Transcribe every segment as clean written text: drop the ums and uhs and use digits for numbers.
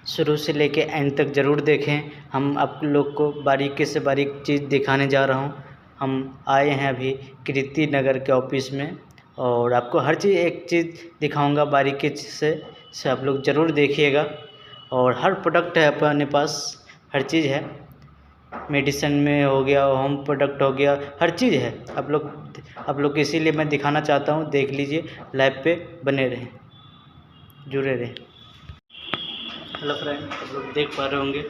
शुरू से लेके एंड तक ज़रूर देखें। हम आप लोग को बारीकी से बारीक चीज़ दिखाने जा रहा हूँ। हम आए हैं अभी कीर्ति नगर के ऑफिस में और आपको हर चीज़ एक चीज़ दिखाऊंगा बारीकी से आप लोग ज़रूर देखिएगा। और हर प्रोडक्ट है अपने पास, हर चीज़ है, मेडिसिन में हो गया, होम प्रोडक्ट हो गया, हर चीज़ है। आप लोग इसीलिए मैं दिखाना चाहता हूँ, देख लीजिए, लाइव पे बने रहें, जुड़े रहें। हेलो फ्रेंड, आप लोग देख पा रहे होंगे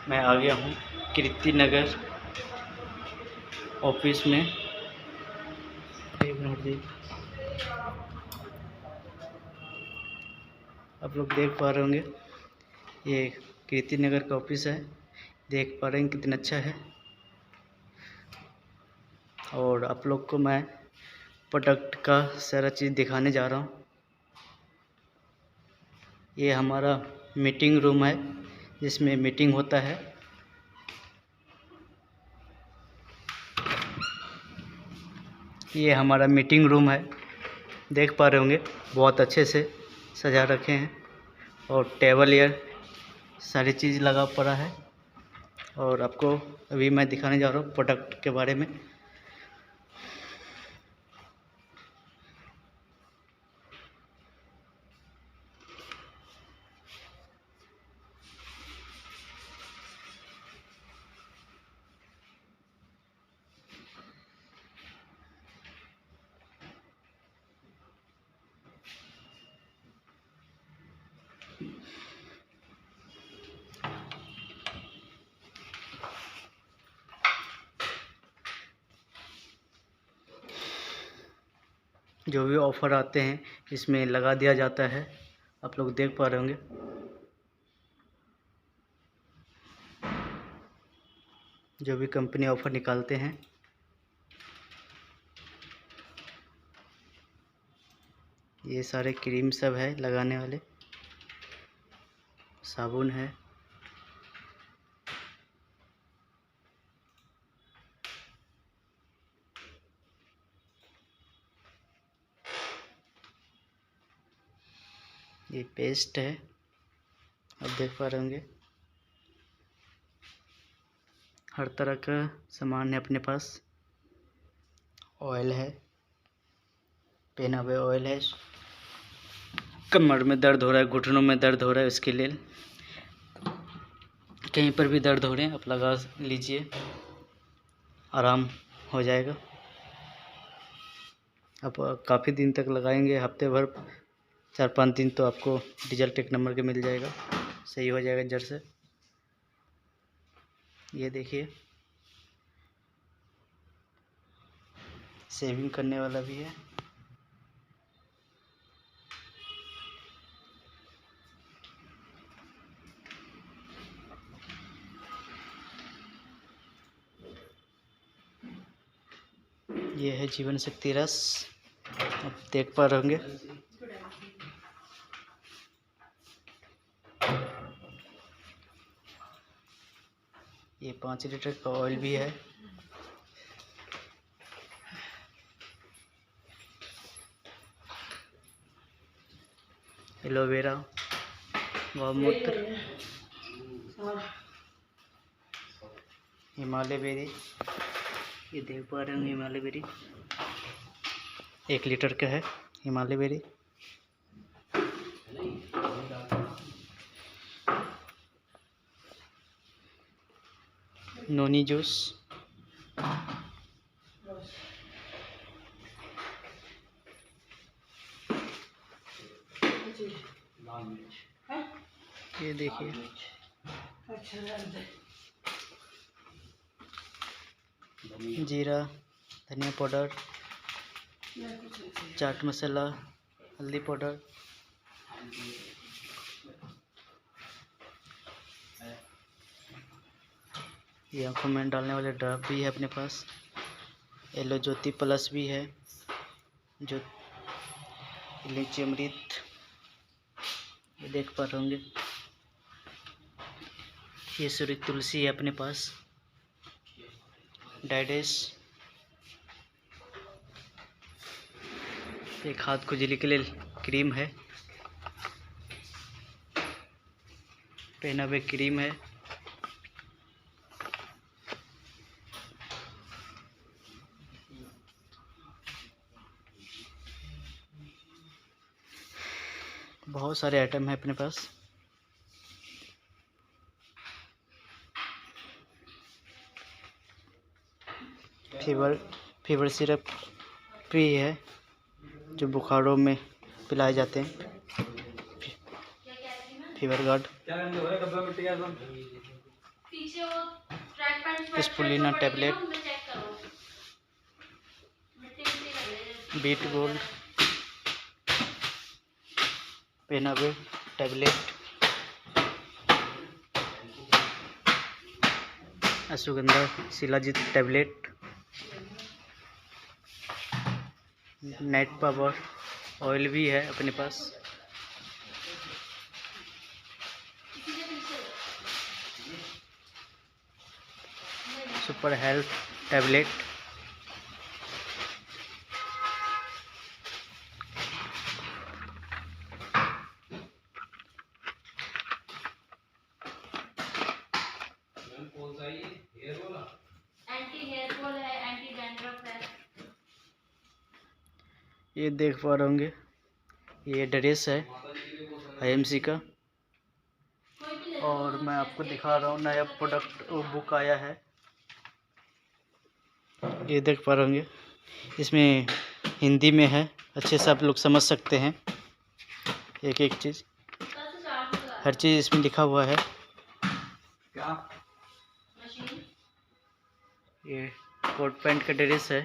मैं आ गया हूँ कीर्ति नगर ऑफिस में। एक मिनट जी, आप लोग देख पा रहे होंगे ये कीर्ति नगर का ऑफिस है, देख पा रहे हैं कितना अच्छा है। और आप लोग को मैं प्रोडक्ट का सारा चीज़ दिखाने जा रहा हूँ। ये हमारा मीटिंग रूम है जिसमें मीटिंग होता है। ये हमारा मीटिंग रूम है, देख पा रहे होंगे बहुत अच्छे से सजा रखे हैं और टेबल या सारी चीज़ लगा पड़ा है। और आपको अभी मैं दिखाने जा रहा हूँ प्रोडक्ट के बारे में। जो भी ऑफ़र आते हैं इसमें लगा दिया जाता है, आप लोग देख पा रहे होंगे। जो भी कंपनी ऑफ़र निकालते हैं, ये सारे क्रीम सब है लगाने वाले, साबुन है, ये पेस्ट है, आप देख पा रहे होंगे। हर तरह का सामान है अपने पास। ऑयल है, पेनावे ऑयल है, कमर में दर्द हो रहा है, घुटनों में दर्द हो रहा है, उसके लिए कहीं पर भी दर्द हो रहे हैं आप लगा लीजिए, आराम हो जाएगा। आप काफ़ी दिन तक लगाएंगे, हफ्ते भर 4-5 दिन तो आपको रिजल्ट एक नंबर के मिल जाएगा, सही हो जाएगा जड़ से। ये देखिए, सेविंग करने वाला भी है। ये है जीवन शक्ति रस, आप देख पा रहे होंगे। ये 5 लीटर का ऑयल भी है। एलोवेरा, गौमूत्र, हिमालय बेरी, ये देख पा रहे होंगे हिमालय बेरी 1 लीटर का है। हिमालय बेरी, नोनी जूस, ये देखिए, जीरा, धनिया पाउडर, चाट मसाला, हल्दी पाउडर, ये आँखों में डालने वाले ड्रॉप भी है अपने पास। येलो ज्योति प्लस भी है, जो इलायची अमृत, ये देख पा रहे होंगे। ये सूर्य तुलसी है अपने पास। डाइडेस, एक हाथ खुजली के लिए क्रीम है। पहनावे क्रीम है। बहुत सारे आइटम है अपने पास। फीवर सिरप भी है जो बुखारों में पिलाए जाते हैं। Fever guard, spirulina tablet, beet gold, पेनावे tablet, ashwagandha shilajit tablet, night power oil भी है अपने पास। Super health tablet, anti hair fall है, एंटी डैंड्रफ है। ये देख पा रहे होंगे, ये ड्रेस है IMC का। और मैं आपको दिखा रहा हूँ नया प्रोडक्ट बुक आया है, ये देख पा रहे होंगे। इसमें हिंदी में है, अच्छे से आप लोग समझ सकते हैं एक एक चीज़, हर चीज़ इसमें लिखा हुआ है। ये कोट पैंट का ड्रेस है।